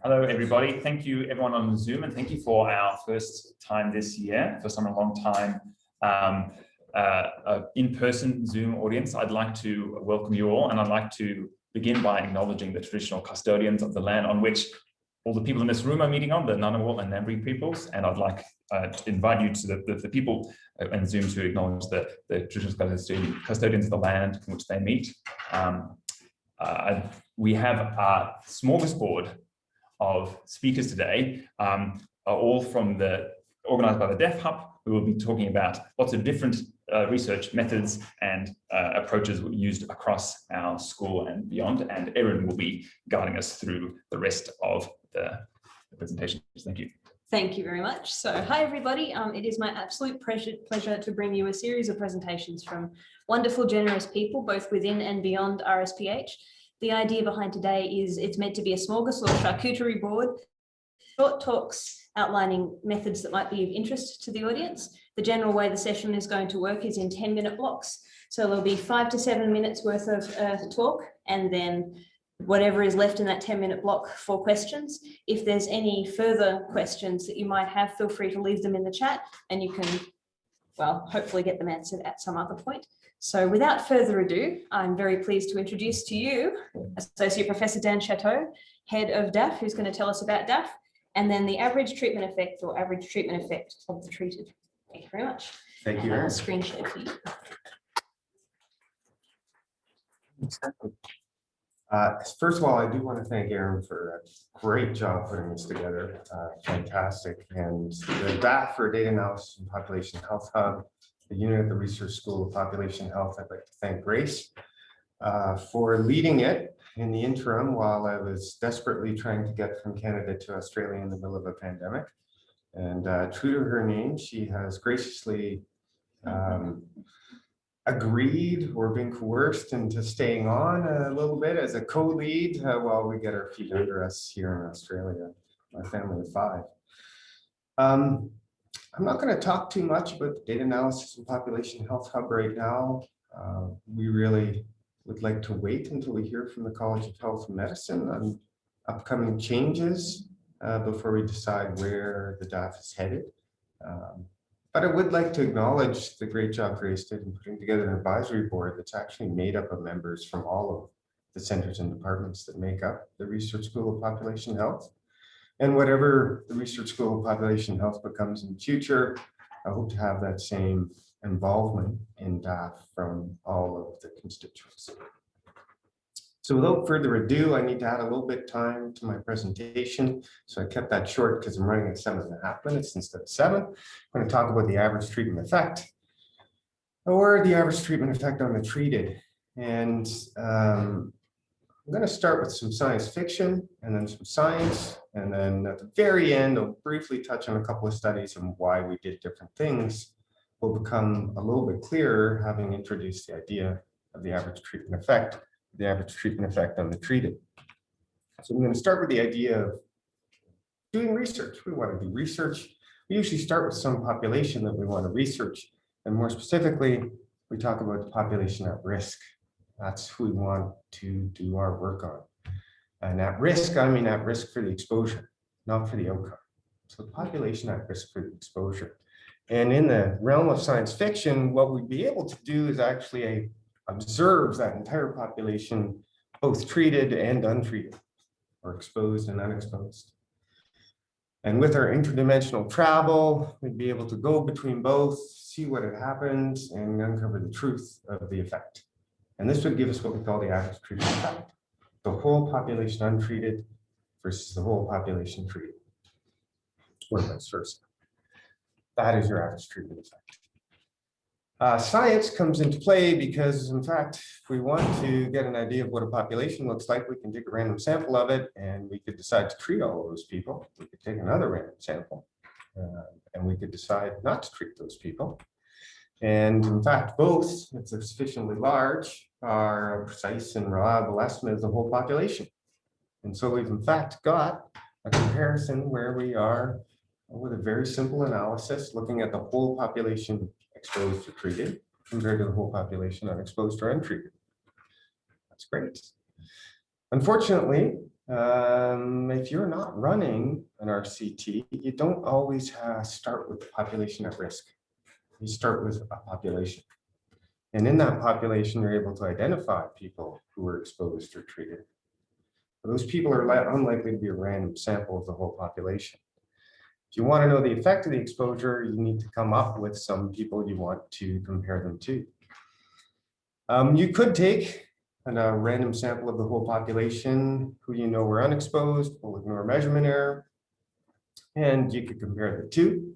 Hello, everybody. Thank you, everyone on Zoom, and thank you for our first time this year, first time in a long time, in-person Zoom audience. I'd like to welcome you all, and I'd like to begin by acknowledging the traditional custodians of the land on which all the people in this room are meeting on, the Ngunnawal and Ngambri peoples, and I'd like to invite you to the people in Zoom to acknowledge the traditional custodians of the land in which they meet. We have a smorgasbord of speakers today, are all from organized by the DAPH Hub, who will be talking about lots of different research methods and approaches used across our school and beyond. And Erin will be guiding us through the rest of the presentation. Thank you. Thank you very much. So, hi everybody. It is my absolute pleasure to bring you a series of presentations from wonderful, generous people, both within and beyond RSPH. The idea behind today is it's meant to be a smorgasbord charcuterie board, short talks outlining methods that might be of interest to the audience. The general way the session is going to work is in 10-minute blocks. So there'll be 5 to 7 minutes worth of talk, and then whatever is left in that 10-minute block for questions. If there's any further questions that you might have, feel free to leave them in the chat and you can, well, hopefully get them answered at some other point. So without further ado, I'm very pleased to introduce to you Associate Professor Dan Chateau, Head of DAPH, who's going to tell us about DAPH, and then the average treatment effect or average treatment effect of the treated. Thank you very much. Thank you. I'll screen share for you. First of all, I do want to thank Erin for a great job putting this together. Fantastic. And the DAPH for Data Analysis and Population Health Hub, the unit at the Research School of Population Health, I'd like to thank Grace for leading it in the interim while I was desperately trying to get from Canada to Australia in the middle of a pandemic. And true to her name, she has graciously agreed or been coerced into staying on a little bit as a co-lead while we get our feet under us here in Australia, my family of 5. I'm not going to talk too much about the Data Analysis and Population Health Hub right now. We really would like to wait until we hear from the College of Health and Medicine on upcoming changes before we decide where the DAPH is headed. But I would like to acknowledge the great job Grace did in putting together an advisory board that's actually made up of members from all of the centers and departments that make up the Research School of Population Health. And whatever the Research School of Population Health becomes in the future, I hope to have that same involvement in DAPH from all of the constituents. So without further ado, I need to add a little bit of time to my presentation. So I kept that short because I'm running at 7.5 minutes instead of 7. I'm going to talk about the average treatment effect, or the average treatment effect on the treated. And I'm going to start with some science fiction and then some science. And then at the very end, I'll briefly touch on a couple of studies and why we did different things. Will become a little bit clearer having introduced the idea of the average treatment effect, the average treatment effect on the treated. So I'm going to start with the idea of doing research. We want to do research. We usually start with some population that we want to research. And more specifically, we talk about the population at risk. That's who we want to do our work on. And at risk, I mean at risk for the exposure, not for the outcome. So the population at risk for the exposure. And in the realm of science fiction, what we'd be able to do is actually observe that entire population, both treated and untreated, or exposed and unexposed. And with our interdimensional travel, we'd be able to go between both, see what had happened, and uncover the truth of the effect. And this would give us what we call the average treatment effect, the whole population untreated versus the whole population treated, or vice versa. That is your average treatment effect. Science comes into play because, in fact, if we want to get an idea of what a population looks like, we can take a random sample of it and we could decide to treat all of those people. We could take another random sample and we could decide not to treat those people. And in fact, both, if they're sufficiently large, are a precise and reliable estimate of the whole population. And so we've in fact got a comparison where we are with a very simple analysis looking at the whole population exposed or treated compared to the whole population unexposed or untreated. That's great. Unfortunately, If you're not running an RCT, you don't always start with the population at risk. You start with a population. And in that population, you're able to identify people who were exposed or treated. Those people are unlikely to be a random sample of the whole population. If you want to know the effect of the exposure, you need to come up with some people you want to compare them to. You could take a random sample of the whole population who you know were unexposed. We'll ignore measurement error, and you could compare the two.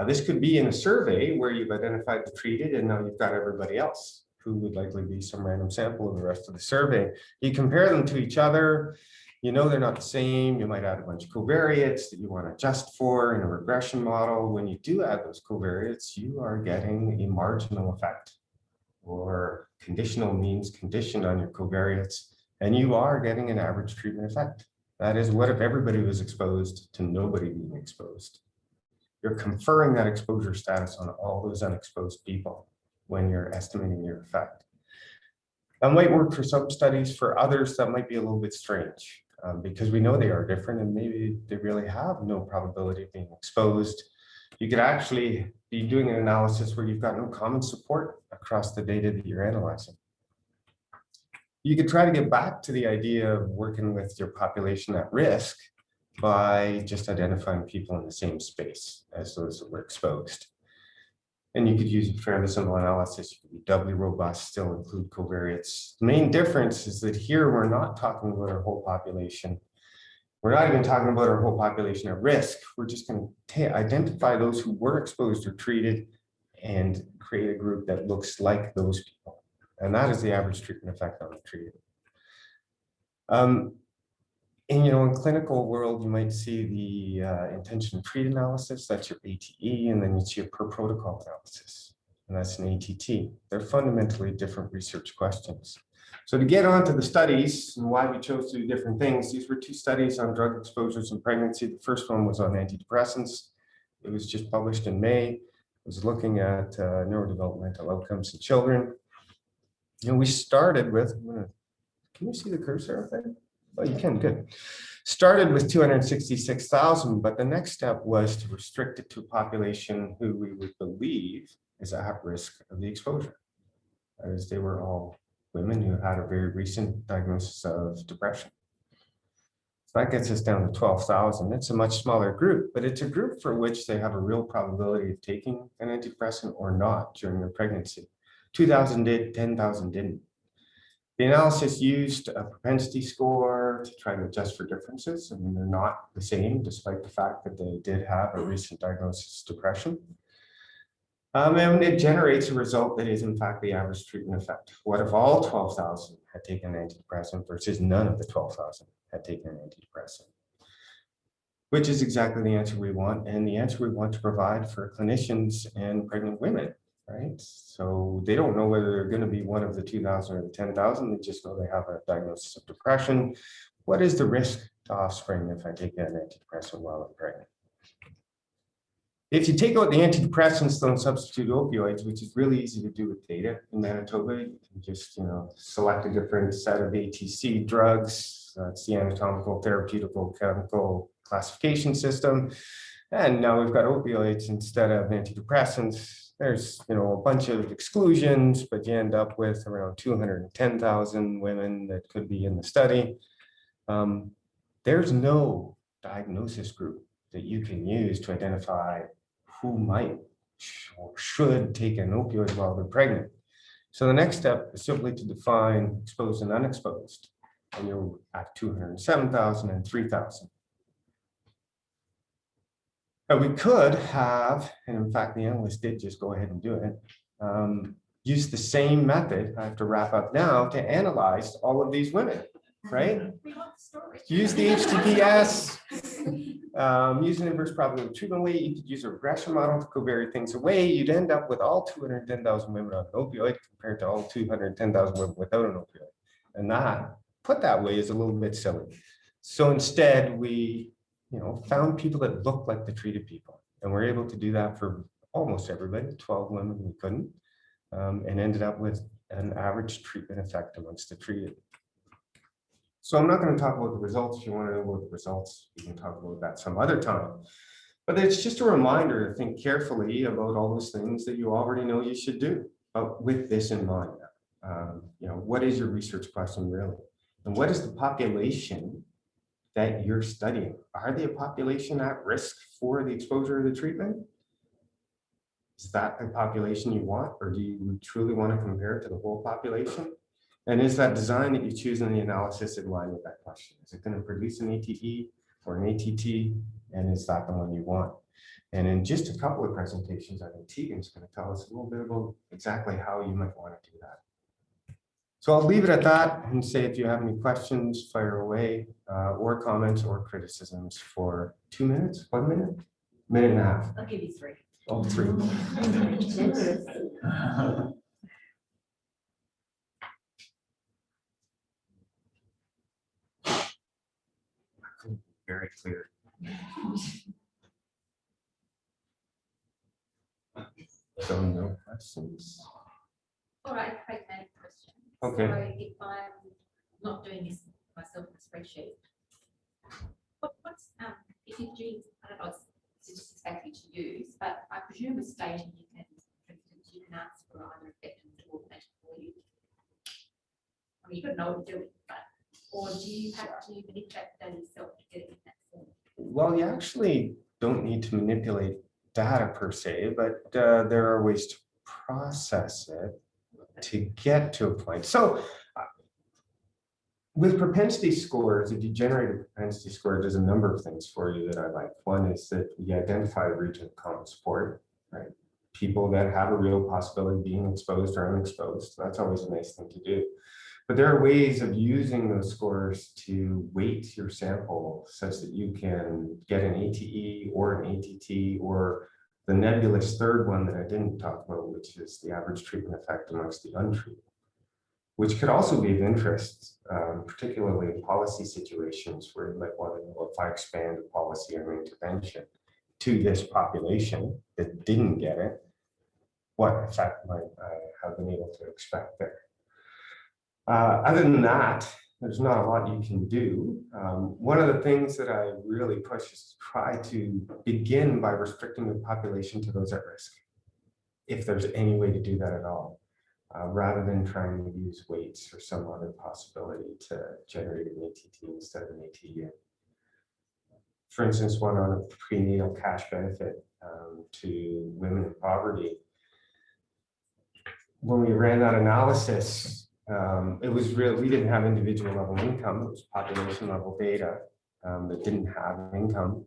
This could be in a survey where you've identified the treated and now you've got everybody else who would likely be some random sample of the rest of the survey. You compare them to each other. You know they're not the same. You might add a bunch of covariates that you want to adjust for in a regression model. When you do add those covariates, you are getting a marginal effect, or conditional means conditioned on your covariates, and you are getting an average treatment effect. That is, what if everybody was exposed to nobody being exposed? You're conferring that exposure status on all those unexposed people when you're estimating your effect. That might work for some studies. For others, that might be a little bit strange because we know they are different and maybe they really have no probability of being exposed. You could actually be doing an analysis where you've got no common support across the data that you're analyzing. You could try to get back to the idea of working with your population at risk by just identifying people in the same space as those that were exposed. And you could use a fairly simple analysis. You could be doubly robust, still include covariates. The main difference is that here we're not talking about our whole population. We're not even talking about our whole population at risk. We're just going to identify those who were exposed or treated and create a group that looks like those people. And that is the average treatment effect on the treated. And, in clinical world, you might see the intention to treat analysis, that's your ATE, and then you see a per protocol analysis, and that's an ATT. They're fundamentally different research questions. So to get onto the studies and why we chose to do different things, these were two studies on drug exposures in pregnancy. The first one was on antidepressants. It was just published in May. It was looking at neurodevelopmental outcomes in children. We started with, can you see the cursor up there? Oh, you can, good. Started with 266,000, but the next step was to restrict it to a population who we would believe is at risk of the exposure. That is, they were all women who had a very recent diagnosis of depression. So that gets us down to 12,000. It's a much smaller group, but it's a group for which they have a real probability of taking an antidepressant or not during their pregnancy. 2,000 did, 10,000 didn't. The analysis used a propensity score to try to adjust for differences. I mean, they're not the same, despite the fact that they did have a recent diagnosis of depression. And it generates a result that is, in fact, the average treatment effect. What if all 12,000 had taken an antidepressant versus none of the 12,000 had taken an antidepressant? Which is exactly the answer we want, and the answer we want to provide for clinicians and pregnant women. Right? So they don't know whether they're going to be one of the 2,000 or the 10,000. They just know they have a diagnosis of depression. What is the risk to offspring if I take an antidepressant while I'm pregnant? If you take out the antidepressants, don't substitute opioids, which is really easy to do with data in Manitoba. You can just select a different set of ATC drugs. It's the anatomical, therapeutical, chemical classification system. And now we've got opioids instead of antidepressants. There's a bunch of exclusions, but you end up with around 210,000 women that could be in the study. There's no diagnosis group that you can use to identify who might or should take an opioid while they're pregnant. So the next step is simply to define exposed and unexposed, and you're at 207,000 and 3,000. We could have, and in fact, the analyst did just go ahead and do it, use the same method. I have to wrap up now to analyze all of these women, right? Use the HTTPS, use an inverse probability treatment weight. You could use a regression model to covariate things away. You'd end up with all 210,000 women on an opioid compared to all 210,000 women without an opioid. And that, put that way, is a little bit silly. So instead, we found people that looked like the treated people. And we're able to do that for almost everybody. 12 women we couldn't, and ended up with an average treatment effect amongst the treated. So I'm not going to talk about the results. If you want to know about the results, we can talk about that some other time. But it's just a reminder to think carefully about all those things that you already know you should do. But with this in mind, what is your research question really? And what is the population that you're studying? Are they a population at risk for the exposure of the treatment? Is that the population you want, or do you truly want to compare it to the whole population? And is that design that you choose in the analysis in line with that question? Is it going to produce an ATE or an ATT? And is that the one you want? And in just a couple of presentations, I think Tegan's going to tell us a little bit about exactly how you might want to do that. So I'll leave it at that and say if you have any questions, fire away, or comments or criticisms for 2 minutes, 1 minute, minute and a half. I'll give you 3. Oh, 3. Very clear. So no questions. All right, pragmatic question. Okay. So if I'm not doing this myself in a spreadsheet, what's if you do, I don't know what statistics exactly to use, but I presume with staging you can, for instance, you can ask for either effective or augmented value. I mean, you've got to know what you're doing, but or do you have to manipulate that yourself to get it in that form? Well, you actually don't need to manipulate data per se, but there are ways to process it to get to a point. So with propensity scores, if you generate a propensity score, there's a number of things for you that I like. One is that you identify a region of common support, right? People that have a real possibility of being exposed or unexposed. That's always a nice thing to do. But there are ways of using those scores to weight your sample such that you can get an ATE or an ATT or the nebulous third one that I didn't talk about, which is the average treatment effect amongst the untreated, which could also be of interest, particularly in policy situations where you might want to know if I expand a policy or intervention to this population that didn't get it, what effect might I have been able to expect there. Other than that, there's not a lot you can do. One of the things that I really push is to try to begin by restricting the population to those at risk, if there's any way to do that at all, rather than trying to use weights or some other possibility to generate an ATT instead of an ATU. For instance, one on a prenatal cash benefit to women in poverty. When we ran that analysis, it was real. We didn't have individual level income. It was population level data that didn't have income.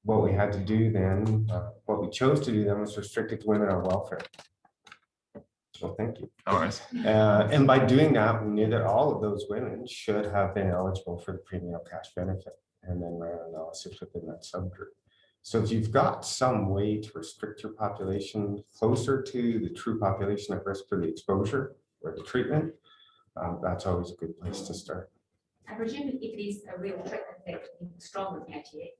What we had to do then, what we chose to do then was restrict it to women on welfare. Well, thank you. All right. And by doing that, we knew that all of those women should have been eligible for the prenatal cash benefit, and then ran an analysis within that subgroup. So if you've got some way to restrict your population closer to the true population at risk for the exposure or the treatment, that's always a good place to start. I presume if it is a real treatment effect, it's stronger than ATA.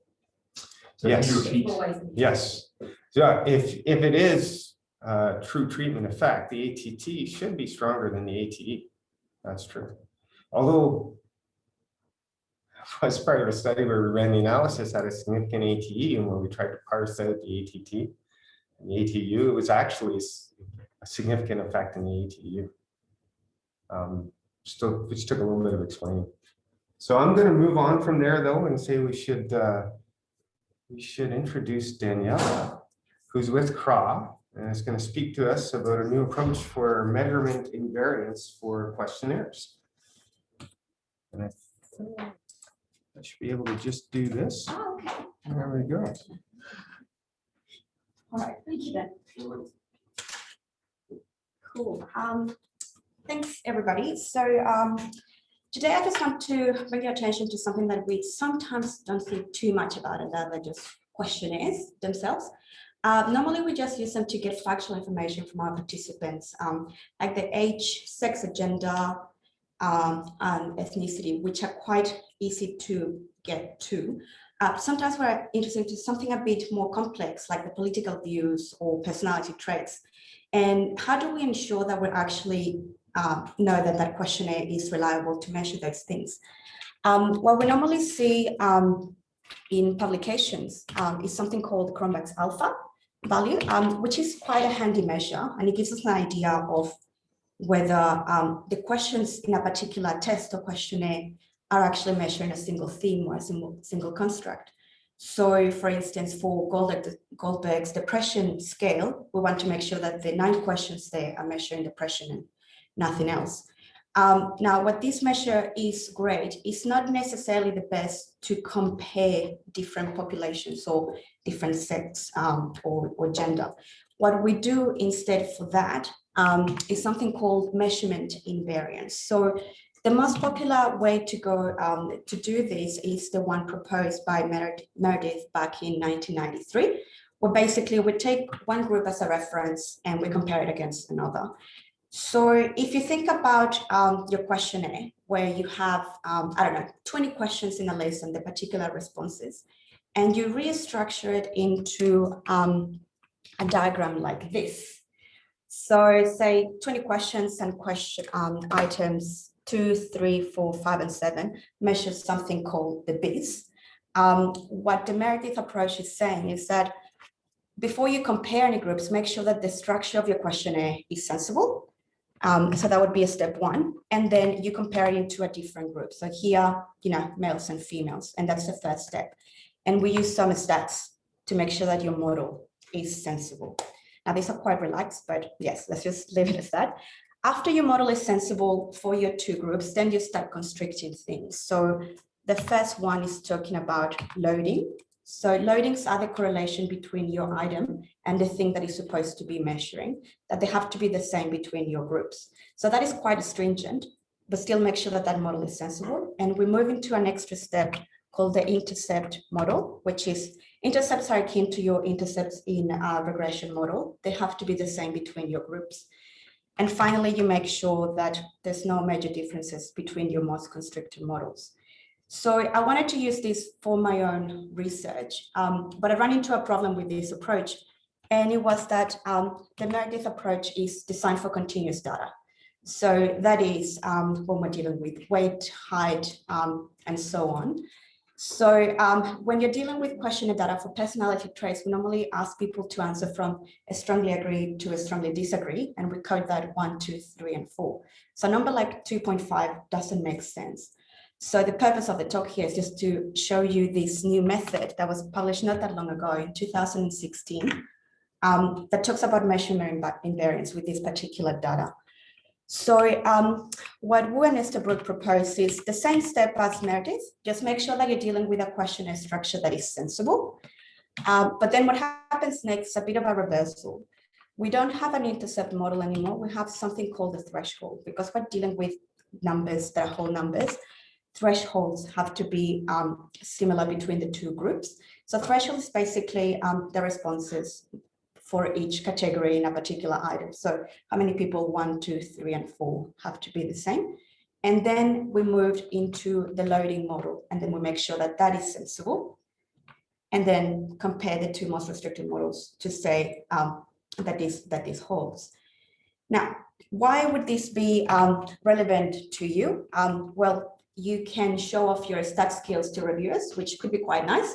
So Yes. can you repeat? Yes. So if it is true treatment effect, the ATT should be stronger than the ATE. That's true. Although, as part of a study where we ran the analysis at a significant ATE, and when we tried to parse out the ATT and the ATU, it was actually a significant effect in the ATU. Which took a little bit of explaining. So I'm going to move on from there though and say we should introduce Daniela, who's with CRA, and is going to speak to us about a new approach for measurement invariance for questionnaires. And I think I should be able to just do this. Oh, okay. There we go. All right, thank you then. Cool. Thanks everybody. So today I just want to bring your attention to something that we sometimes don't think too much about, and that are just questionnaires themselves. Normally we just use them to get factual information from our participants, like the age, sex, gender, and ethnicity, which are quite easy to get to. Sometimes we're interested in something a bit more complex, like the political views or personality traits. And how do we ensure that we're actually know that that questionnaire is reliable to measure those things. What we normally see in publications is something called Cronbach's alpha value, which is quite a handy measure, and it gives us an idea of whether the questions in a particular test or questionnaire are actually measuring a single theme or a single construct. So for instance, for Goldberg's depression scale, we want to make sure that the 9 questions there are measuring depression and nothing else. Now, what this measure is great, it's not necessarily the best to compare different populations or different sex or gender. What we do instead for that is something called measurement invariance. So the most popular way to go to do this is the one proposed by Meredith back in 1993, where basically we take one group as a reference and we compare it against another. So if you think about your questionnaire, where you have, 20 questions in a list and the particular responses, and you restructure it into a diagram like this. So say 20 questions and question items 2, 3, 4, 5, and 7 measures something called the BIS. What the Meredith approach is saying is that before you compare any groups, make sure that the structure of your questionnaire is sensible. So that would be a step 1. And then you compare it into a different group. So here, males and females, and that's the third step. And we use some stats to make sure that your model is sensible. Now, these are quite relaxed, but yes, let's just leave it as that. After your model is sensible for your 2 groups, then you start constricting things. So the first one is talking about loading. So loadings are the correlation between your item and the thing that is supposed to be measuring, that they have to be the same between your groups. So that is quite stringent, but still make sure that that model is sensible. And we move into an extra step called the intercept model, which is intercepts are akin to your intercepts in a regression model. They have to be the same between your groups. And finally, you make sure that there's no major differences between your most constricted models. So I wanted to use this for my own research, but I ran into a problem with this approach. And it was that the Meredith approach is designed for continuous data. So that is when we're dealing with weight, height, and so on. So when you're dealing with questionnaire data for personality traits, we normally ask people to answer from a strongly agree to a strongly disagree, and we code that 1, 2, 3, and 4. So a number like 2.5 doesn't make sense. So the purpose of the talk here is just to show you this new method that was published not that long ago in 2016 that talks about measurement invariance with this particular data. So what Wu and Estabrook propose is the same step as Meredith, just make sure that you're dealing with a questionnaire structure that is sensible. But then what happens next is a bit of a reversal. We don't have an intercept model anymore. We have something called the threshold, because we're dealing with numbers that are whole numbers. Thresholds have to be similar between the 2 groups. So threshold is basically the responses for each category in a particular item. So how many people 1, 2, 3, and 4 have to be the same. And then we moved into the loading model, and then we make sure that that is sensible. And then compare the 2 most restricted models to say that this holds. Now, why would this be relevant to you? Well, you can show off your stat skills to reviewers, which could be quite nice.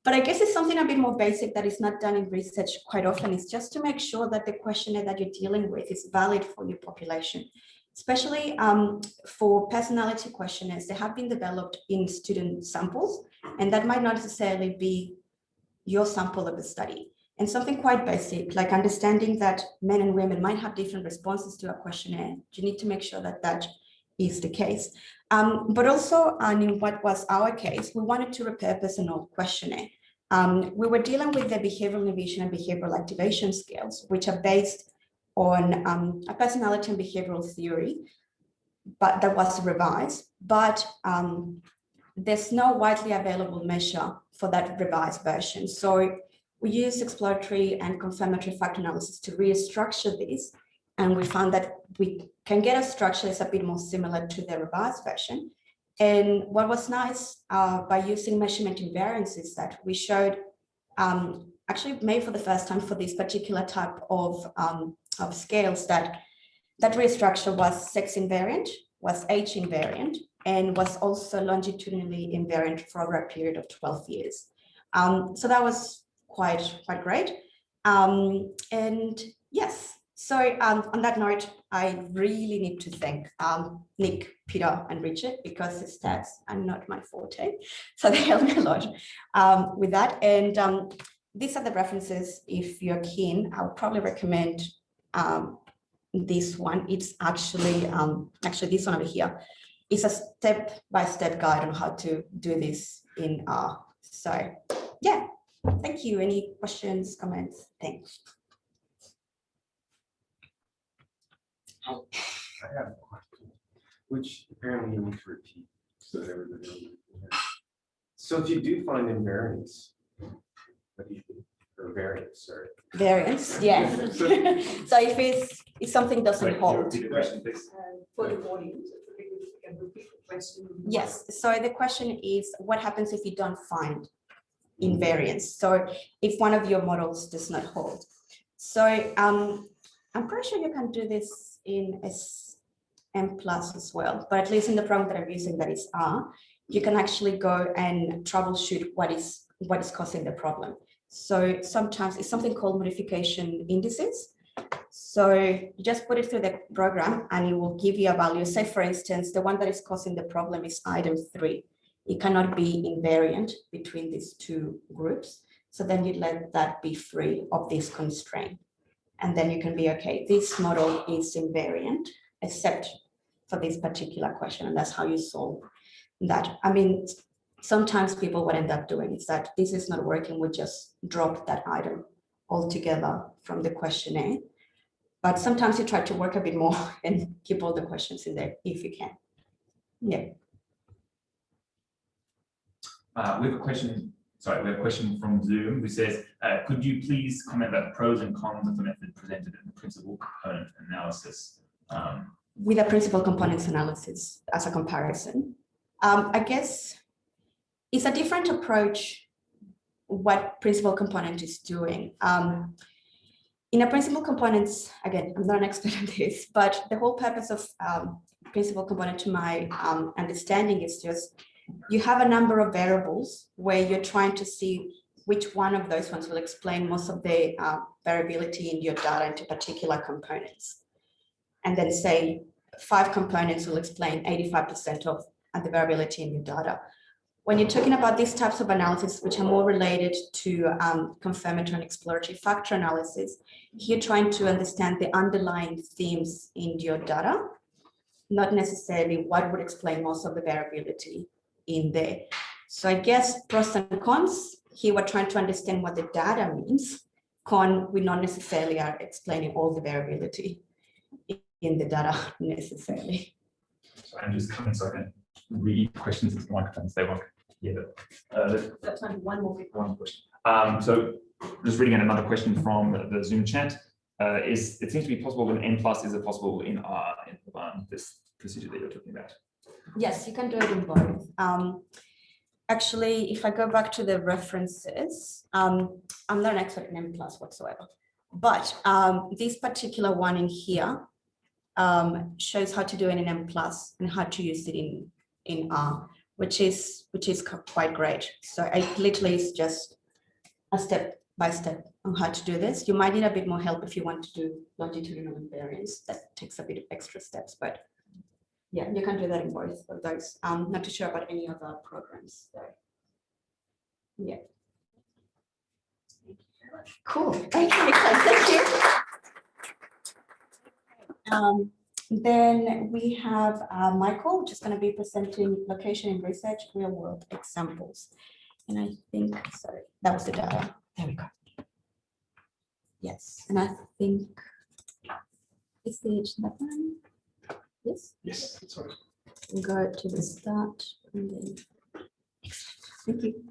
But I guess it's something a bit more basic that is not done in research quite often. It's just to make sure that the questionnaire that you're dealing with is valid for your population, especially for personality questionnaires. They have been developed in student samples, and that might not necessarily be your sample of the study. And something quite basic, like understanding that men and women might have different responses to a questionnaire. You need to make sure that that is the case. But also, in what was our case, we wanted to repurpose an old questionnaire. We were dealing with the behavioral inhibition and behavioral activation scales, which are based on a personality and behavioral theory, but that was revised. But there's no widely available measure for that revised version. So we used exploratory and confirmatory factor analysis to restructure this. And we found that we can get a structure that's a bit more similar to the revised version. And what was nice by using measurement invariance is that we showed, actually made for the first time for this particular type of scales, that that restructure was sex invariant, was age invariant, and was also longitudinally invariant for over a period of 12 years. So that was quite great. And yes, so on that note, I really need to thank Nick, Peter, and Richard, because the stats are not my forte. So they helped me a lot with that. And these are the references. If you're keen, I would probably recommend this one. It's actually this one over here. It's a step-by-step guide on how to do this in R. So yeah, thank you. Any questions, comments? Thanks. I have a question, which apparently you need to repeat so that everybody knows. So if you do find invariance, what do you do? Or variance, sorry. Variance, yeah. So if something doesn't hold. Repeat the question, please. For the audience, it would be good if you can repeat the question. Yes, so the question is, what happens if you don't find invariance? So if one of your models does not hold. So I'm pretty sure you can do this in SM+ as well, but at least in the program that I'm using, that is R, you can actually go and troubleshoot what is causing the problem. So sometimes it's something called modification indices. So you just put it through the program and it will give you a value. Say, for instance, the one that is causing the problem is item 3. It cannot be invariant between these two groups. So then you let that be free of this constraint. And then you can be, okay, this model is invariant, except for this particular question. And that's how you solve that. I mean, sometimes people would end up doing is that this is not working, we just drop that item altogether from the questionnaire. But sometimes you try to work a bit more and keep all the questions in there if you can. Yeah. We have a question. Sorry, we have a question from Zoom who says, could you please comment about the pros and cons of the method presented in the principal component analysis? With a principal components analysis as a comparison, I guess it's a different approach what principal component is doing. In a principal components, again, I'm not an expert on this, but the whole purpose of principal component, to my understanding, is just you have a number of variables where you're trying to see which one of those ones will explain most of the variability in your data into particular components. And then say 5 components will explain 85% of the variability in your data. When you're talking about these types of analysis, which are more related to confirmatory and exploratory factor analysis, you're trying to understand the underlying themes in your data, not necessarily what would explain most of the variability in there. So I guess pros and cons, here we're trying to understand what the data means. Con, we not necessarily are explaining all the variability in the data necessarily. So I'm just coming so I can read questions into the microphones. They won't hear that. That's time for one more big One question. So just reading out another question from the Zoom chat. It seems to be possible in N+, is it possible in R, in this procedure that you're talking about? Yes, you can do it in both. Actually, if I go back to the references, I'm not an expert in M+ whatsoever, but this particular one in here shows how to do it in M+ and how to use it in R, which is quite great. So it literally is just a step-by-step on how to do this. You might need a bit more help if you want to do longitudinal invariance. That takes a bit of extra steps, but yeah, you can do that in both of those. Not too sure about any other programs. So yeah. Cool. Thank you. Thank you. Then we have Michael, which is going to be presenting location and research real world examples. And I think, sorry, that was the data. There we go. Yes, and I think it's that one. Yes. Yes. Sorry. We'll go to the start and then. Thank you.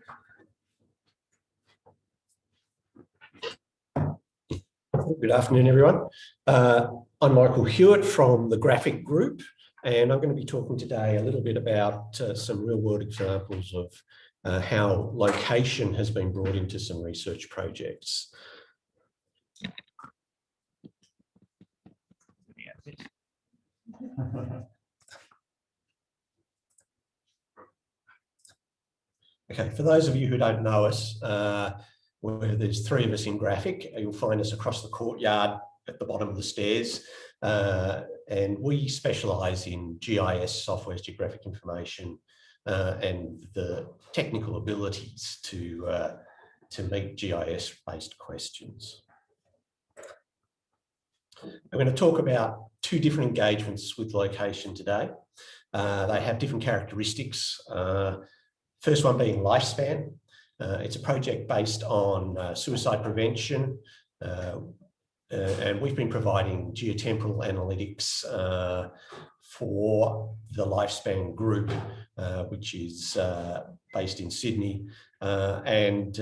Good afternoon, everyone. I'm Michael Hewitt from the Graphic Group, and I'm going to be talking today a little bit about some real-world examples of how location has been brought into some research projects. Okay, for those of you who don't know us, where there's three of us in graphic, you'll find us across the courtyard at the bottom of the stairs. And we specialise in GIS, software, geographic information, and the technical abilities to meet GIS-based questions. I'm going to talk about two different engagements with location today. They have different characteristics. First one being Lifespan. It's a project based on suicide prevention, and we've been providing geotemporal analytics for the Lifespan group, which is based in Sydney, and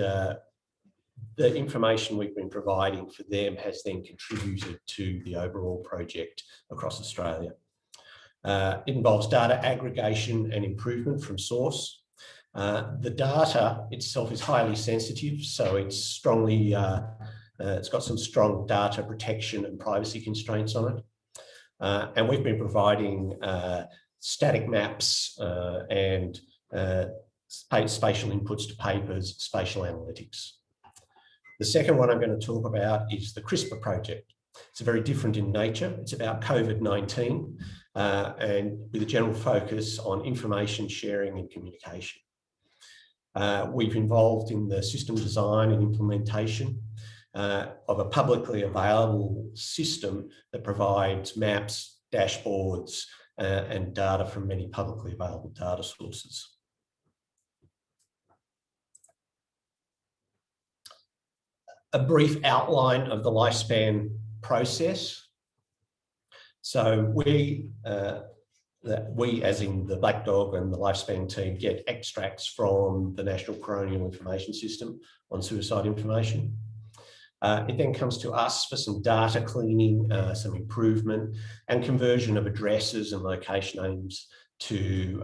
the information we've been providing for them has then contributed to the overall project across Australia. It involves data aggregation and improvement from source. The data itself is highly sensitive, so it's strongly, it's got some strong data protection and privacy constraints on it. And we've been providing static maps and spatial inputs to papers, spatial analytics. The second one I'm going to talk about is the CRISPR project. It's very different in nature. It's about COVID-19 and with a general focus on information sharing and communication. We've involved in the system design and implementation of a publicly available system that provides maps, dashboards, and data from many publicly available data sources. A brief outline of the Lifespan process. So we, as in the Black Dog and the Lifespan team, get extracts from the National Coronial Information System on suicide information. It then comes to us for some data cleaning, some improvement, and conversion of addresses and location names to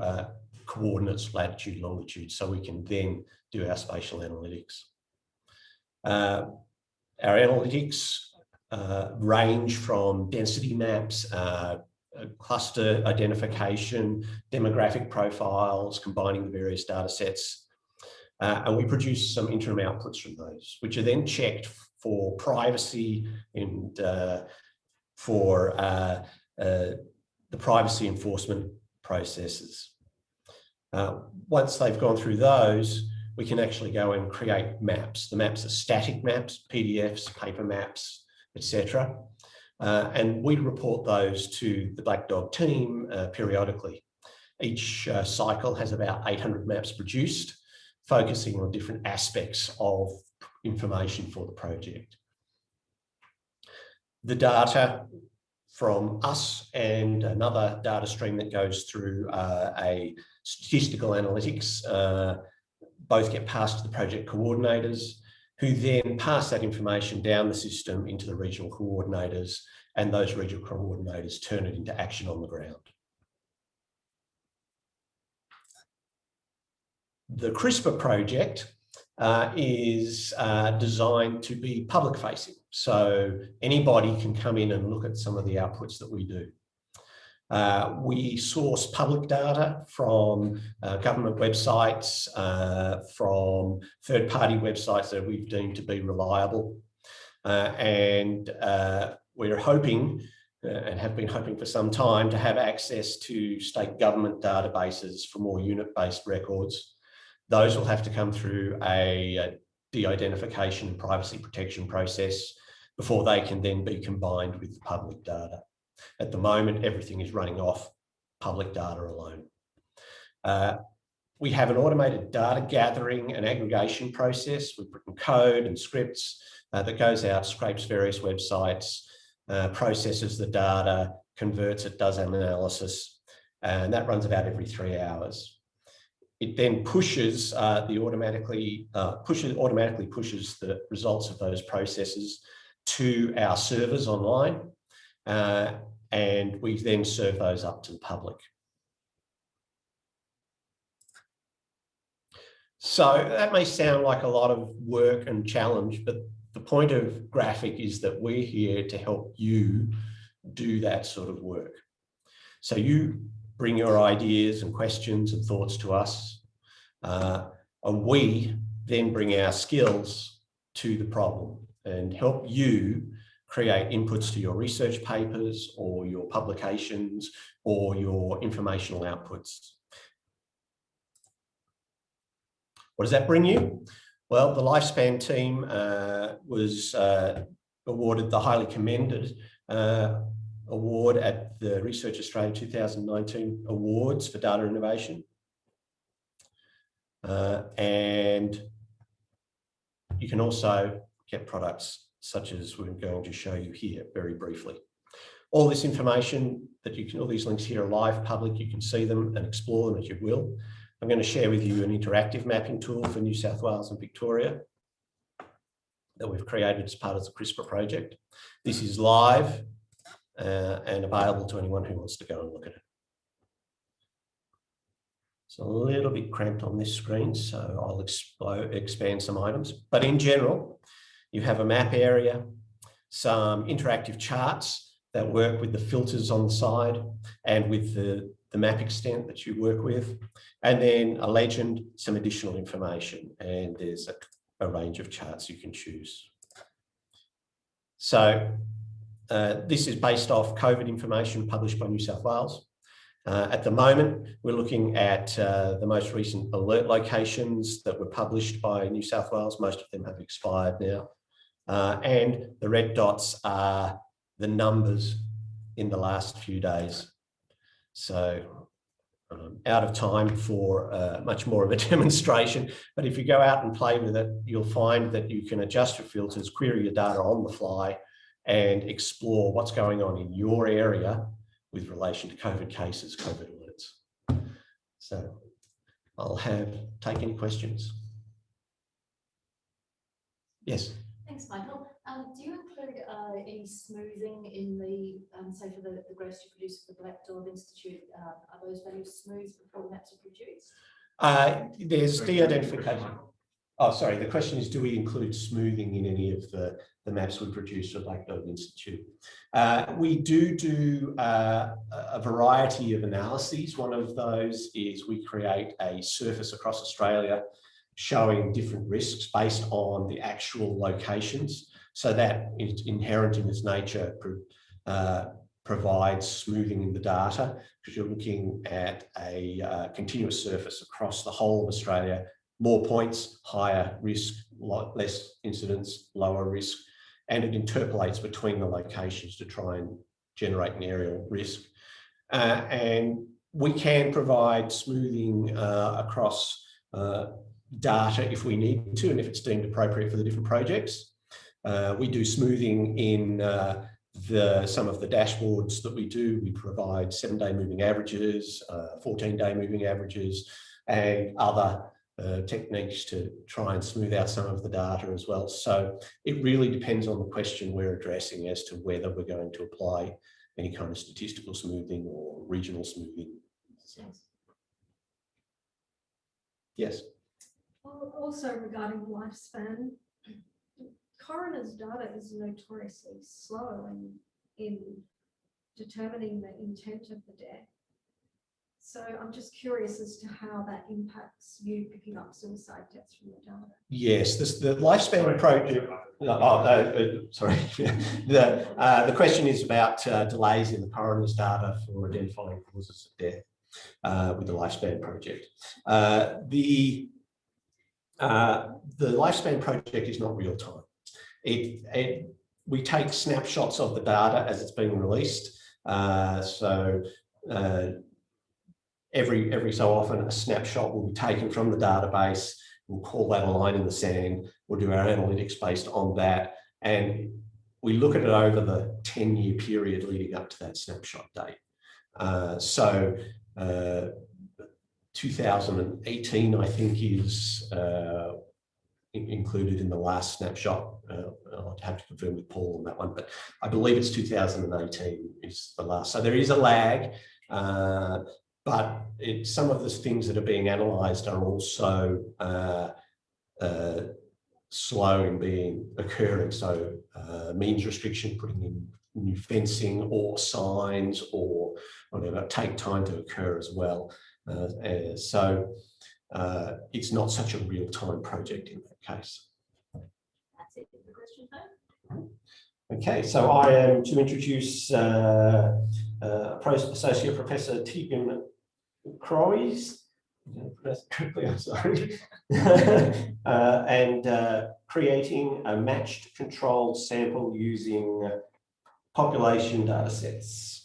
coordinates, latitude, longitude, so we can then do our spatial analytics. Our analytics range from density maps, cluster identification, demographic profiles, combining the various data sets. And we produce some interim outputs from those, which are then checked for privacy and for the privacy enforcement processes. Once they've gone through those, we can actually go and create maps. The maps are static maps, PDFs, paper maps, etc. And we report those to the Black Dog team periodically. Each cycle has about 800 maps produced, focusing on different aspects of information for the project. The data from us and another data stream that goes through a statistical analytics both get passed to the project coordinators, who then pass that information down the system into the regional coordinators, and those regional coordinators turn it into action on the ground. The CRISPR project is designed to be public facing, so anybody can come in and look at some of the outputs that we do. We source public data from government websites, from third-party websites that we've deemed to be reliable. And we're hoping, and have been hoping for some time, to have access to state government databases for more unit-based records. Those will have to come through a de-identification and privacy protection process before they can then be combined with the public data. At the moment, everything is running off public data alone. We have an automated data gathering and aggregation process. We've written code and scripts that goes out, scrapes various websites, processes the data, converts it, does an analysis, and that runs about every 3 hours. It then pushes automatically pushes the results of those processes to our servers online. And we then serve those up to the public. So that may sound like a lot of work and challenge, but the point of Graphic is that we're here to help you do that sort of work. So you bring your ideas and questions and thoughts to us, and we then bring our skills to the problem and help you create inputs to your research papers or your publications or your informational outputs. What does that bring you? Well, the Lifespan team was awarded the highly commended award at the Research Australia 2019 Awards for Data Innovation. And you can also get products such as we're going to show you here very briefly. All this information that you can, all these links here are live, public, you can see them and explore them as you will. I'm going to share with you an interactive mapping tool for New South Wales and Victoria that we've created as part of the CRISPR project. This is live and available to anyone who wants to go and look at it. It's a little bit cramped on this screen, so I'll expand some items. But in general, you have a map area, some interactive charts that work with the filters on the side and with the map extent that you work with, and then a legend, some additional information, and there's a range of charts you can choose. So this is based off COVID information published by New South Wales. At the moment, we're looking at the most recent alert locations that were published by New South Wales. Most of them have expired now. And the red dots are the numbers in the last few days. So out of time for much more of a demonstration, but if you go out and play with it, you'll find that you can adjust your filters, query your data on the fly, and explore what's going on in your area with relation to COVID cases, COVID alerts. So I'll take any questions. Yes. Thanks, Michael. Do you include any smoothing in the, say for the graphs you produce for the Black Dog Institute, are those values smooth before the maps are produced? There's de-identification. Oh, sorry, the question is, do we include smoothing in any of the maps we produce for Black Dog Institute? We do a variety of analyses. One of those is we create a surface across Australia showing different risks based on the actual locations. So that is inherent in its nature, provides smoothing in the data, because you're looking at a continuous surface across the whole of Australia. More points, higher risk, less incidents, lower risk, and it interpolates between the locations to try and generate an aerial risk. And we can provide smoothing across data if we need to, and if it's deemed appropriate for the different projects. We do smoothing in some of the dashboards that we do. We provide 7-day moving averages, 14-day moving averages, and other techniques to try and smooth out some of the data as well. So it really depends on the question we're addressing as to whether we're going to apply any kind of statistical smoothing or regional smoothing. Yes. Also regarding lifespan, coroner's data is notoriously slow in determining the intent of the death. So I'm just curious as to how that impacts you picking up suicide deaths from the data. Yes, the lifespan project. Sorry. The question is about delays in the coroner's data for identifying causes of death with the lifespan project. The lifespan project is not real time. We take snapshots of the data as it's being released. Every so often a snapshot will be taken from the database. We'll call that a line in the sand. We'll do our analytics based on that. And we look at it over the 10-year period leading up to that snapshot date. 2018, I think, is included in the last snapshot. I'll have to confirm with Paul on that one, but I believe it's 2018 is the last. So there is a lag, but some of the things that are being analysed are also slow in occurring. So means restriction, putting in new fencing or signs or whatever take time to occur as well. So it's not such a real-time project in that case. That's it for the question time. Okay, so I am to introduce Associate Professor Tegan Croys. Correctly, I'm sorry. And creating a matched controlled sample using population data sets.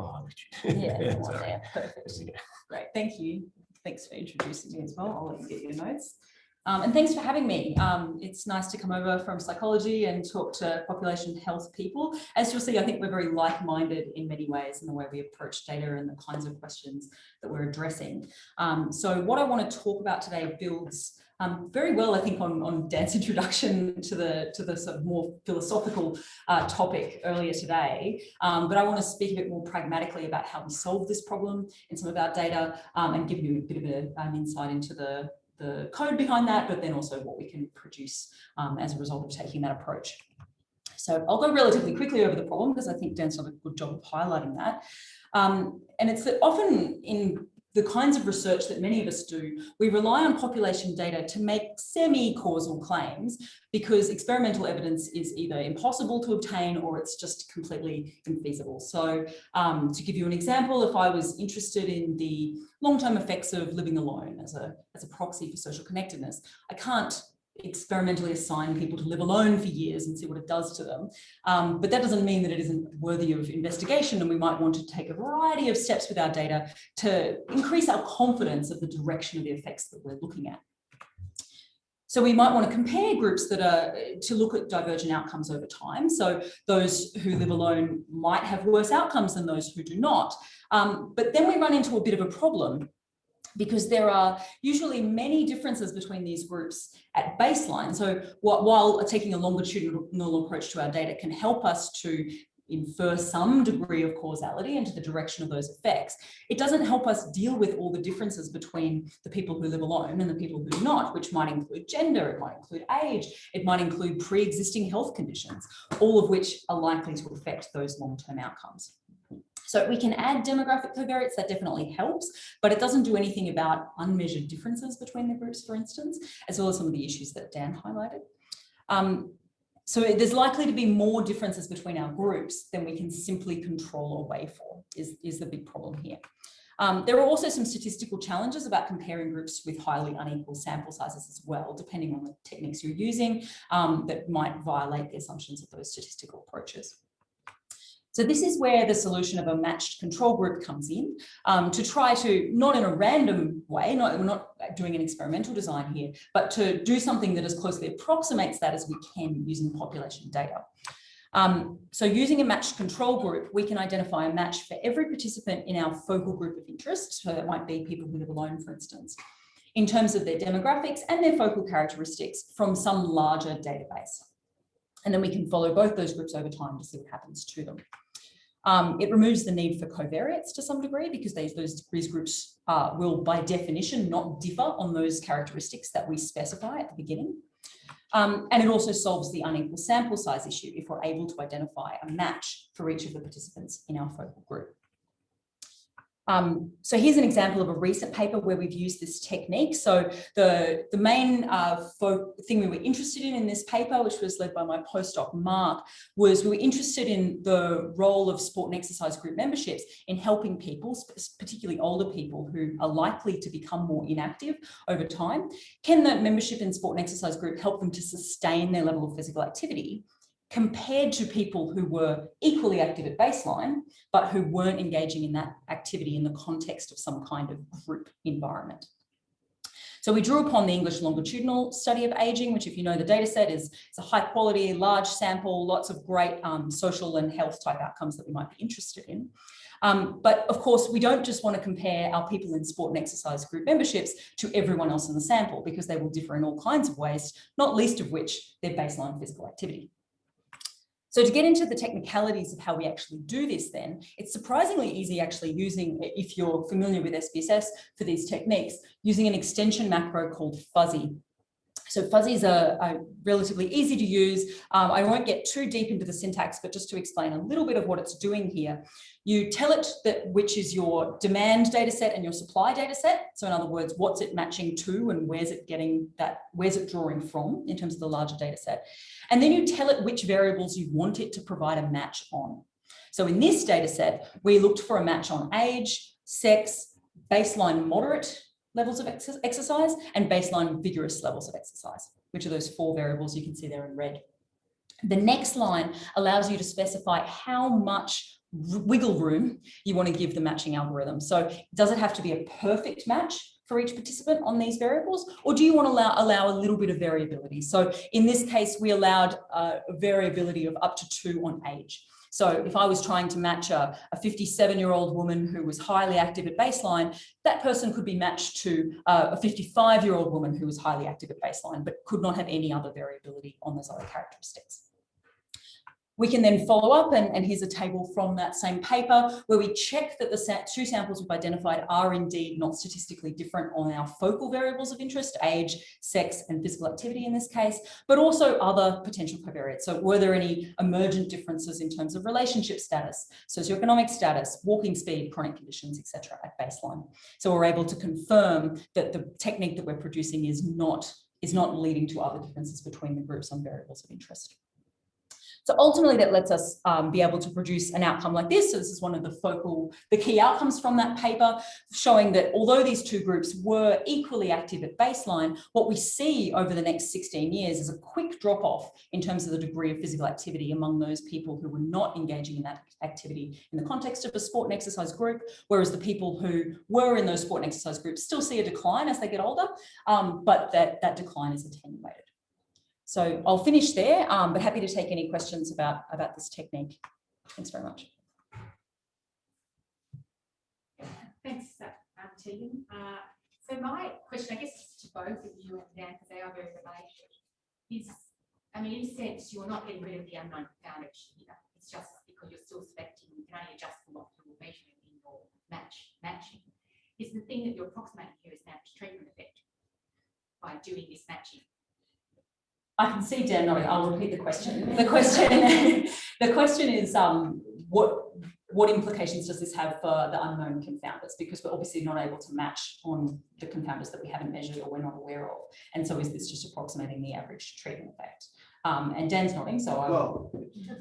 Oh, yeah, perfect. Great, thank you. Thanks for introducing me as well. I'll let you get your notes. And thanks for having me. It's nice to come over from psychology and talk to population health people. As you'll see, I think we're very like-minded in many ways in the way we approach data and the kinds of questions that we're addressing. So what I want to talk about today builds very well, I think, on Dan's introduction to the sort of more philosophical topic earlier today. But I want to speak a bit more pragmatically about how we solve this problem in some of our data and give you a bit of an insight into the code behind that, but then also what we can produce as a result of taking that approach. So I'll go relatively quickly over the problem because I think Dan's done a good job of highlighting that. And it's that often in the kinds of research that many of us do, we rely on population data to make semi-causal claims because experimental evidence is either impossible to obtain or it's just completely infeasible. So to give you an example, if I was interested in the long-term effects of living alone as a proxy for social connectedness, I can't experimentally assign people to live alone for years and see what it does to them. But that doesn't mean that it isn't worthy of investigation, and we might want to take a variety of steps with our data to increase our confidence of the direction of the effects that we're looking at. So we might want to compare groups that are to look at divergent outcomes over time. So those who live alone might have worse outcomes than those who do not. But then we run into a bit of a problem, because there are usually many differences between these groups at baseline. So while taking a longitudinal approach to our data can help us to infer some degree of causality into the direction of those effects, it doesn't help us deal with all the differences between the people who live alone and the people who do not, which might include gender, it might include age, it might include pre-existing health conditions, all of which are likely to affect those long-term outcomes. So we can add demographic covariates, that definitely helps, but it doesn't do anything about unmeasured differences between the groups, for instance, as well as some of the issues that Dan highlighted. So there's likely to be more differences between our groups than we can simply control or weigh for, is the big problem here. There are also some statistical challenges about comparing groups with highly unequal sample sizes as well, depending on the techniques you're using, that might violate the assumptions of those statistical approaches. So this is where the solution of a matched control group comes in, to try to, not in a random way, we're not doing an experimental design here, but to do something that as closely approximates that as we can using population data. So using a matched control group, we can identify a match for every participant in our focal group of interest. So that might be people who live alone, for instance, in terms of their demographics and their focal characteristics from some larger database. And then we can follow both those groups over time to see what happens to them. It removes the need for covariates to some degree because these groups will by definition not differ on those characteristics that we specify at the beginning. And it also solves the unequal sample size issue if we're able to identify a match for each of the participants in our focal group. So here's an example of a recent paper where we've used this technique. So the main thing we were interested in this paper, which was led by my postdoc Mark, was we were interested in the role of sport and exercise group memberships in helping people, particularly older people who are likely to become more inactive over time. Can the membership in sport and exercise group help them to sustain their level of physical activity compared to people who were equally active at baseline, but who weren't engaging in that activity in the context of some kind of group environment? So we drew upon the English longitudinal study of aging, which, if you know the data set, is a high quality, large sample, lots of great social and health type outcomes that we might be interested in. But of course, we don't just want to compare our people in sport and exercise group memberships to everyone else in the sample, because they will differ in all kinds of ways, not least of which their baseline physical activity. So to get into the technicalities of how we actually do this then, it's surprisingly easy actually using, if you're familiar with SPSS for these techniques, using an extension macro called fuzzy. So fuzzies are relatively easy to use. I won't get too deep into the syntax, but just to explain a little bit of what it's doing here. You tell it that which is your demand data set and your supply data set. So in other words, what's it matching to and where's it getting that, where's it drawing from in terms of the larger data set. And then you tell it which variables you want it to provide a match on. So in this data set, we looked for a match on age, sex, baseline moderate levels of exercise, and baseline vigorous levels of exercise, which are those 4 variables you can see there in red. The next line allows you to specify how much wiggle room you want to give the matching algorithm. So does it have to be a perfect match for each participant on these variables, or do you want to allow a little bit of variability? So in this case, we allowed a variability of up to 2 on age. So if I was trying to match a 57-year-old woman who was highly active at baseline, that person could be matched to a 55-year-old woman who was highly active at baseline, but could not have any other variability on those other characteristics. We can then follow up, and here's a table from that same paper where we check that the 2 samples we've identified are indeed not statistically different on our focal variables of interest, age, sex, and physical activity in this case, but also other potential covariates. So were there any emergent differences in terms of relationship status, socioeconomic status, walking speed, chronic conditions, etc. at baseline? So we're able to confirm that the technique that we're producing is not leading to other differences between the groups on variables of interest. So ultimately that lets us be able to produce an outcome like this. So this is one of the key outcomes from that paper, showing that although these 2 groups were equally active at baseline, what we see over the next 16 years is a quick drop off in terms of the degree of physical activity among those people who were not engaging in that activity in the context of a sport and exercise group, whereas the people who were in those sport and exercise groups still see a decline as they get older, but that decline is attenuated. So I'll finish there, but happy to take any questions about this technique. Thanks very much. Thanks, Tegan. So my question, I guess, to both of you and Dan, because they are very related, is, I mean, in a sense, you're not getting rid of the unknown confoundage here. It's just because you're still selecting, you can only adjust for what you're measuring in your matching. Is the thing that you're approximating here is now treatment effect by doing this matching. I can see Dan nodding. I'll repeat the question. The question is, what implications does this have for the unknown confounders? Because we're obviously not able to match on the confounders that we haven't measured or we're not aware of. And so is this just approximating the average treatment effect? And Dan's nodding, so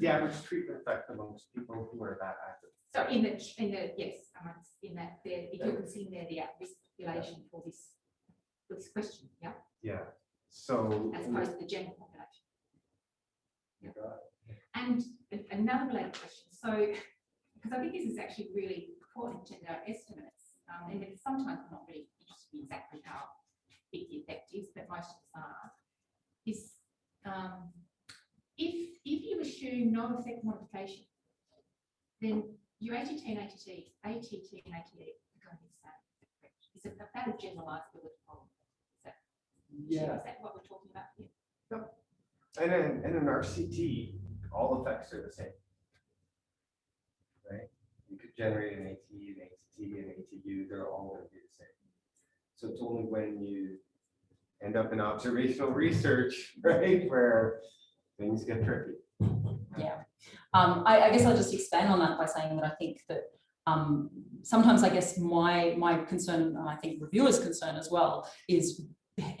the average treatment effect amongst people who are that active. So in the yes, amongst in that there, if you're considering there the at-risk population for this question, yeah. Yeah. So as opposed to the general population. Yeah. And another related question. So, because I think this is actually really important to our estimates, and it's sometimes not really interested in exactly how big the effect is, but most of us are. Is if you assume no effect modification, then your ATT and ATT are going to be the same. It's about a generalizability problem. Yeah. Is that what we're talking about here? Yep. And in an RCT, all effects are the same. Right? You could generate an AT, an ATT, an ATU, they're all going to be the same. So it's only when you end up in observational research, right, where things get tricky. Yeah. I guess I'll just expand on that by saying that I think that sometimes I guess my concern, and I think reviewers' concern as well, is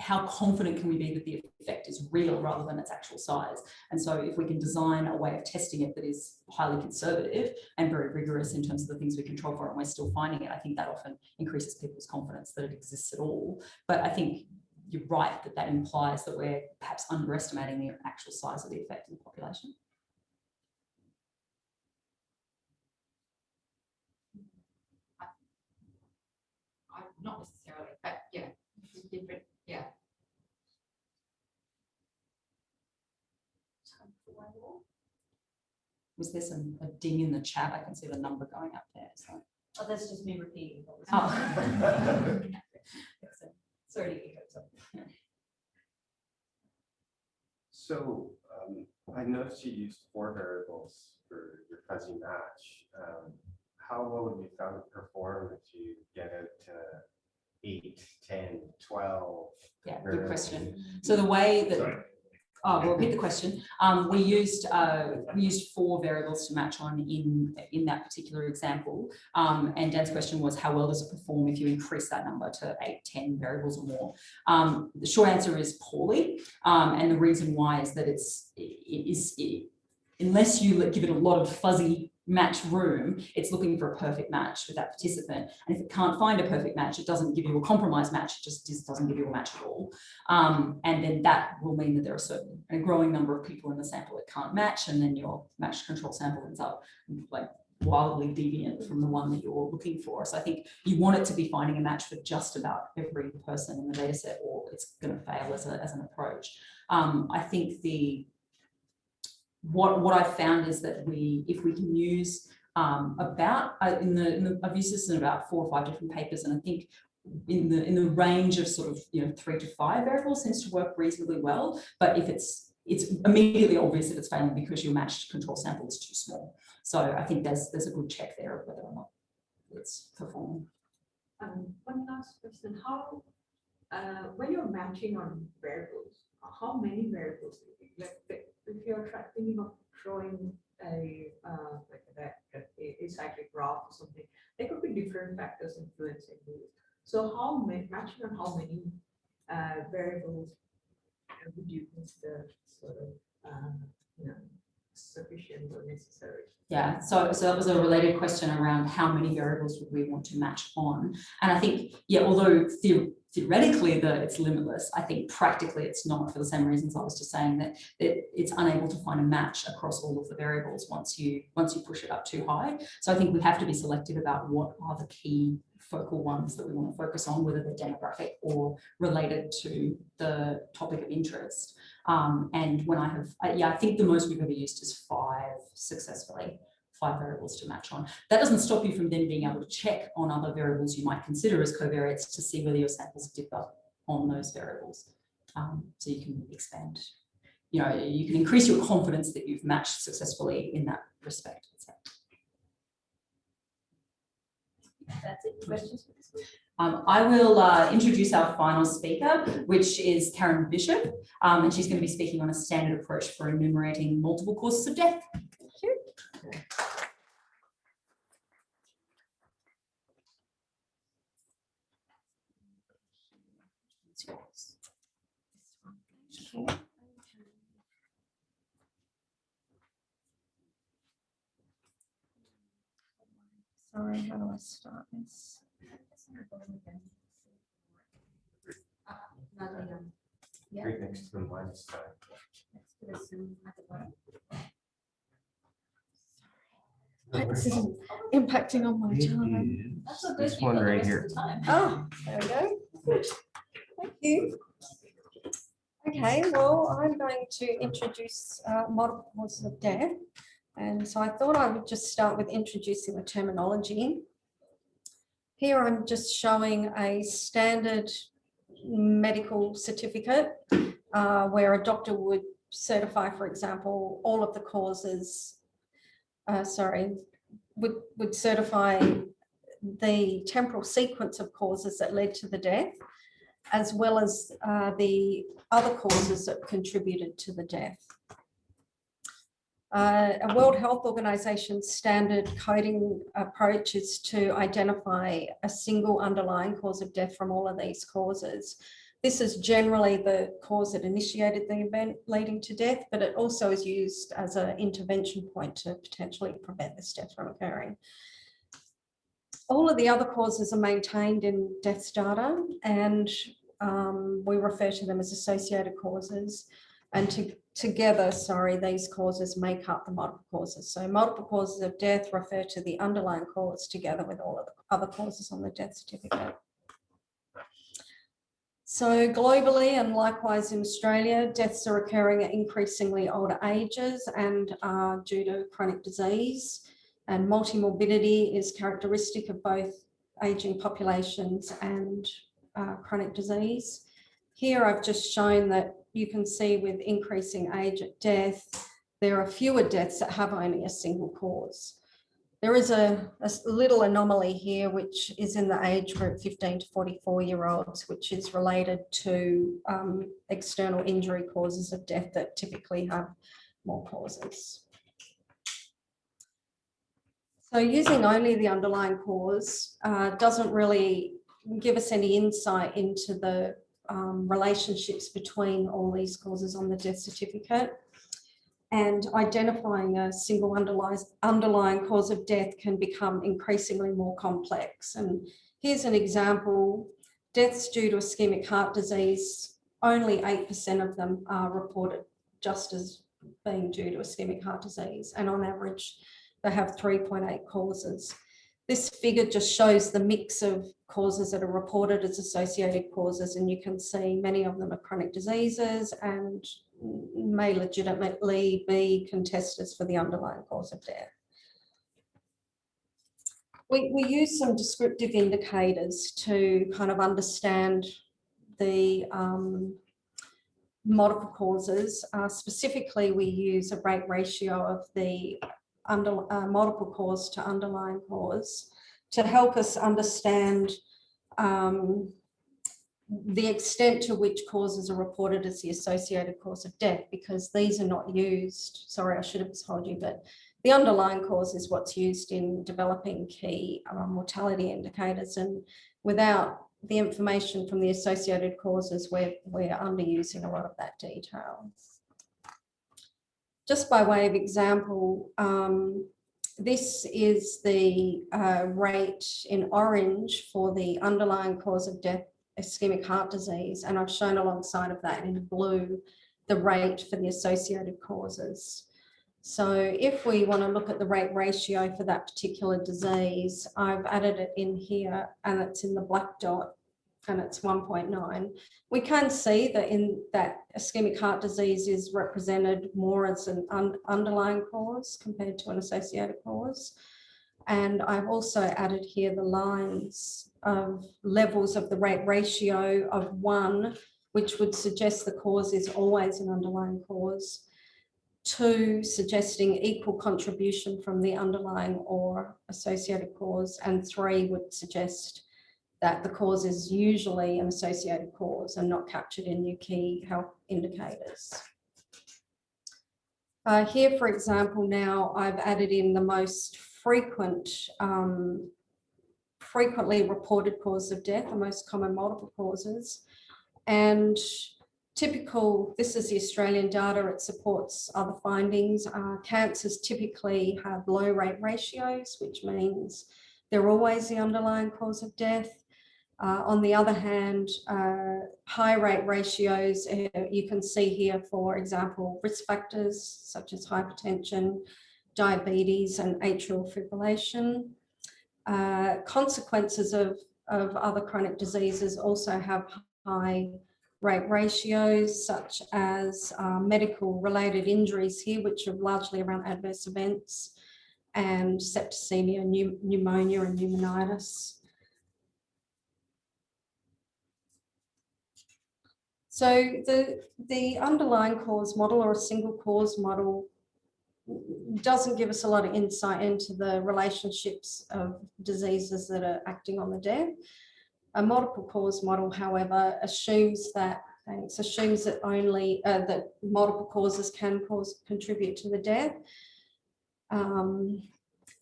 how confident can we be that the effect is real rather than its actual size? And so if we can design a way of testing it that is highly conservative and very rigorous in terms of the things we control for it, and we're still finding it, I think that often increases people's confidence that it exists at all. But I think you're right that implies that we're perhaps underestimating the actual size of the effect in the population. Not necessarily, but yeah, it's different. Yeah. Was there a ding in the chat? I can see the number going up there. So. Oh, that's just me repeating. Oh. Sorry to echo. So I noticed you used 4 variables for your fuzzy match. How well have you found it perform if you get out to 8, 10, 12? Yeah, good variables? question. So the way that, Sorry. oh, we'll repeat the question. We used 4 variables to match on in that particular example. And Dan's question was, how well does it perform if you increase that number to 8, 10 variables or more? The short answer is poorly. And the reason why is that unless you give it a lot of fuzzy match room, it's looking for a perfect match with that participant. And if it can't find a perfect match, it doesn't give you a compromise match, it just doesn't give you a match at all. And then that will mean that there are a growing number of people in the sample that can't match, and then your matched control sample ends up like wildly deviant from the one that you're looking for. So I think you want it to be finding a match for just about every person in the data set, or it's going to fail as an approach. I think what I've found is that if we can use I've used this in about 4 or 5 different papers, and I think in the range of sort of 3 to 5 variables seems to work reasonably well. But if it's immediately obvious that it's failing because your matched control sample is too small. So I think there's a good check there of whether or not it's performing. One last question: how when you're matching on variables, how many variables? Like if you're thinking of showing a cyclic graph or something, there could be different factors influencing these. So matching on how many variables would you consider sort of sufficient or necessary? Yeah, so that was a related question around how many variables would we want to match on. And I think, yeah, although theoretically it's limitless, I think practically it's not, for the same reasons I was just saying, that it's unable to find a match across all of the variables once you push it up too high. So I think we have to be selective about what are the key focal ones that we want to focus on, whether they're demographic or related to the topic of interest. And when I think the most we've ever used is 5 successfully, 5 variables to match on. That doesn't stop you from then being able to check on other variables you might consider as covariates to see whether your samples differ on those variables. So you can expand, you can increase your confidence that you've matched successfully in that respect. That's it. Questions for this week? I will introduce our final speaker, which is Karen Bishop, and she's going to be speaking on a standard approach for enumerating multiple causes of death. Thank you. Sorry, how do I start this? Right next to the minus sign. This is impacting on my time. That's so good. This You've one got the right rest of here. the time. Oh, there we go. Good. Thank you. Okay, well, I'm going to introduce multiple causes of death. And so I thought I would just start with introducing the terminology. Here I'm just showing a standard medical certificate where a doctor would certify, for example, all of the causes, would certify the temporal sequence of causes that led to the death, as well as the other causes that contributed to the death. A World Health Organization standard coding approach is to identify a single underlying cause of death from all of these causes. This is generally the cause that initiated the event leading to death, but it also is used as an intervention point to potentially prevent this death from occurring. All of the other causes are maintained in deaths data, and we refer to them as associated causes. And together, these causes make up the multiple causes. So multiple causes of death refer to the underlying cause together with all of the other causes on the death certificate. So globally, and likewise in Australia, deaths are occurring at increasingly older ages and are due to chronic disease. And multimorbidity is characteristic of both aging populations and chronic disease. Here I've just shown that you can see with increasing age at death, there are fewer deaths that have only a single cause. There is a little anomaly here, which is in the age group 15 to 44-year-olds, which is related to external injury causes of death that typically have more causes. So using only the underlying cause doesn't really give us any insight into the relationships between all these causes on the death certificate. And identifying a single underlying cause of death can become increasingly more complex. And here's an example: deaths due to ischemic heart disease, only 8% of them are reported just as being due to ischemic heart disease. And on average, they have 3.8 causes. This figure just shows the mix of causes that are reported as associated causes, and you can see many of them are chronic diseases and may legitimately be contesters for the underlying cause of death. We use some descriptive indicators to kind of understand the multiple causes. Specifically, we use a rate ratio of the multiple cause to underlying cause to help us understand the extent to which causes are reported as the associated cause of death, because these are not used. Sorry, I should have told you, but the underlying cause is what's used in developing key mortality indicators, and without the information from the associated causes, we're underusing a lot of that detail. Just by way of example, this is the rate in orange for the underlying cause of death, ischemic heart disease, and I've shown alongside of that in blue the rate for the associated causes. So if we want to look at the rate ratio for that particular disease, I've added it in here, and it's in the black dot, and it's 1.9. We can see that in that ischemic heart disease is represented more as an underlying cause compared to an associated cause. And I've also added here the lines of levels of the rate ratio of 1, which would suggest the cause is always an underlying cause, 2 suggesting equal contribution from the underlying or associated cause, and 3 would suggest that the cause is usually an associated cause and not captured in your key health indicators. Here, for example, now I've added in the most frequently reported cause of death, the most common multiple causes. And this is the Australian data, it supports other findings. Cancers typically have low rate ratios, which means they're always the underlying cause of death. On the other hand, high rate ratios, you can see here, for example, risk factors such as hypertension, diabetes, and atrial fibrillation. Consequences of other chronic diseases also have high rate ratios, such as medical related injuries here, which are largely around adverse events, and septicemia, pneumonia, and pneumonitis. So the underlying cause model, or a single cause model, doesn't give us a lot of insight into the relationships of diseases that are acting on the death. A multiple cause model, however, assumes that only that multiple causes can contribute to the death.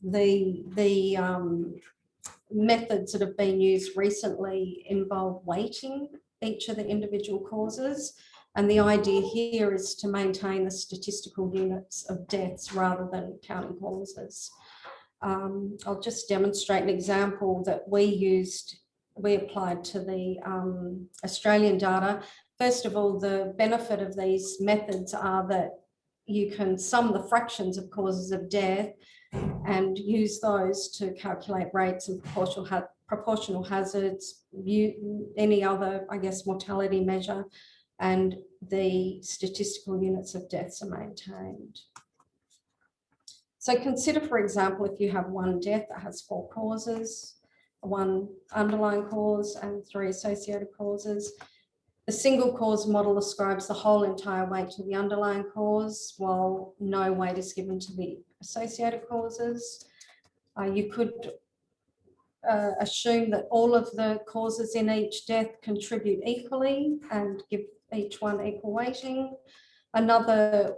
The methods that have been used recently involve weighting each of the individual causes, and the idea here is to maintain the statistical units of deaths rather than counting causes. I'll just demonstrate an example that we applied to the Australian data. First of all, the benefit of these methods are that you can sum the fractions of causes of death and use those to calculate rates and proportional hazards, any other, I guess, mortality measure, and the statistical units of deaths are maintained. So consider, for example, if you have one death that has 4 causes, 1 underlying cause and 3 associated causes. The single cause model ascribes the whole entire weight to the underlying cause, while no weight is given to the associated causes. You could assume that all of the causes in each death contribute equally and give each one equal weighting. Another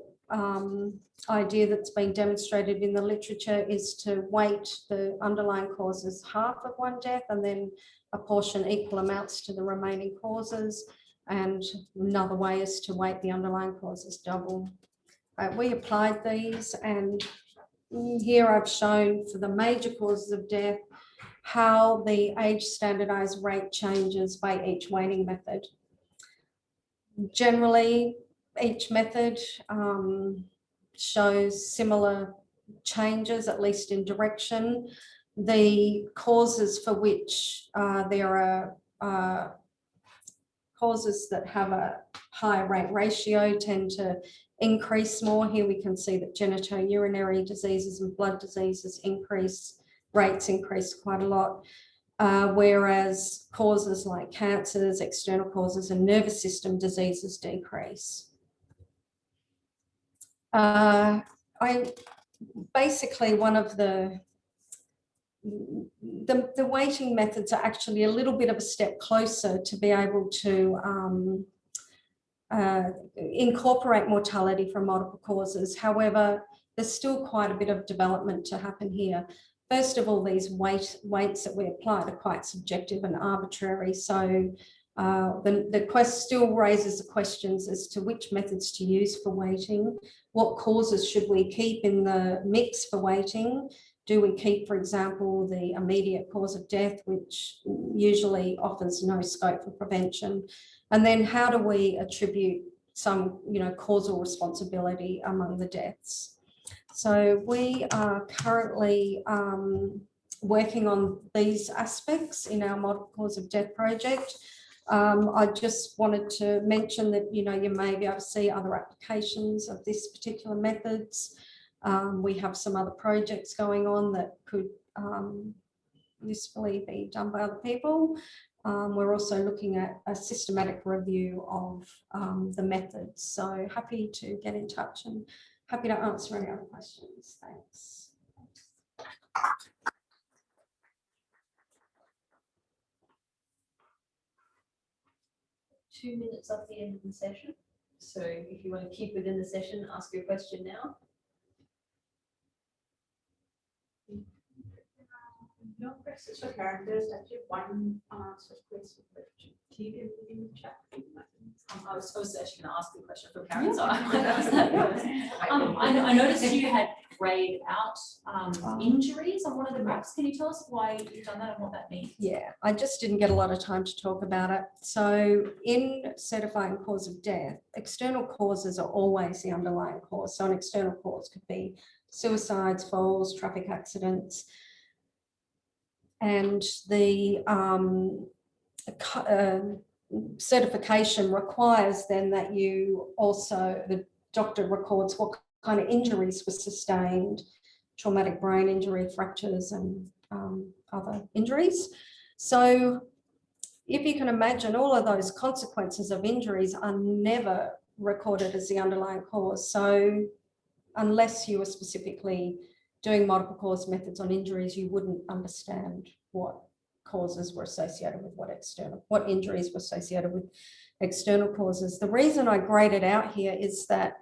idea that's been demonstrated in the literature is to weight the underlying causes half of one death and then apportion equal amounts to the remaining causes. And another way is to weight the underlying causes double. We applied these, and here I've shown for the major causes of death how the age standardized rate changes by each weighting method. Generally, each method shows similar changes, at least in direction. The causes for which there are causes that have a higher rate ratio tend to increase more. Here we can see that genitourinary diseases and blood diseases rates increase quite a lot, whereas causes like cancers, external causes, and nervous system diseases decrease. Basically, one of the weighting methods are actually a little bit of a step closer to be able to incorporate mortality from multiple causes. However, there's still quite a bit of development to happen here. First of all, these weights that we applied are quite subjective and arbitrary. So the quest still raises the questions as to which methods to use for weighting. What causes should we keep in the mix for weighting? Do we keep, for example, the immediate cause of death, which usually offers no scope for prevention? And then how do we attribute some, causal responsibility among the deaths? So we are currently working on these aspects in our multiple cause of death project. I just wanted to mention that, you may be able to see other applications of this particular methods. We have some other projects going on that could usefully be done by other people. We're also looking at a systematic review of the methods. So happy to get in touch and happy to answer any other questions. Thanks. 2 minutes off the end of the session. So if you want to keep within the session, ask your question now. No questions for Karen. There's actually one unanswered question for TV in the chat. I was actually going to ask the question for Karen, so I might ask that first. I noticed you had grayed out injuries on one of the maps. Can you tell us why you've done that and what that means? Yeah, I just didn't get a lot of time to talk about it. So in certifying cause of death, external causes are always the underlying cause. So an external cause could be suicides, falls, traffic accidents. And the certification requires then that the doctor records what kind of injuries were sustained, traumatic brain injury, fractures, and other injuries. So if you can imagine, all of those consequences of injuries are never recorded as the underlying cause. So unless you were specifically doing multiple cause methods on injuries, you wouldn't understand what causes were associated with what injuries were associated with external causes. The reason I grayed it out here is that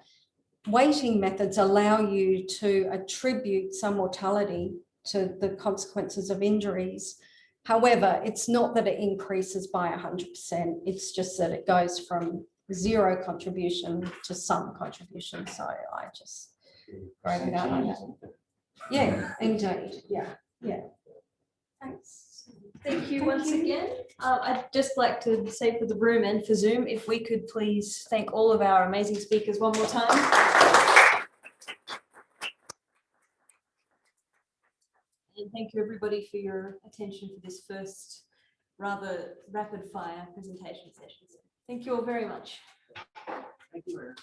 weighting methods allow you to attribute some mortality to the consequences of injuries. However, it's not that it increases by 100%. It's just that it goes from zero contribution to some contribution. So I just grayed it out like that. Yeah, indeed. Yeah. Thanks. Thank you once again. I'd just like to say for the room and for Zoom, if we could please thank all of our amazing speakers one more time. And thank you everybody for your attention for this first rather rapid fire presentation session. Thank you all very much. Thank you, Erin.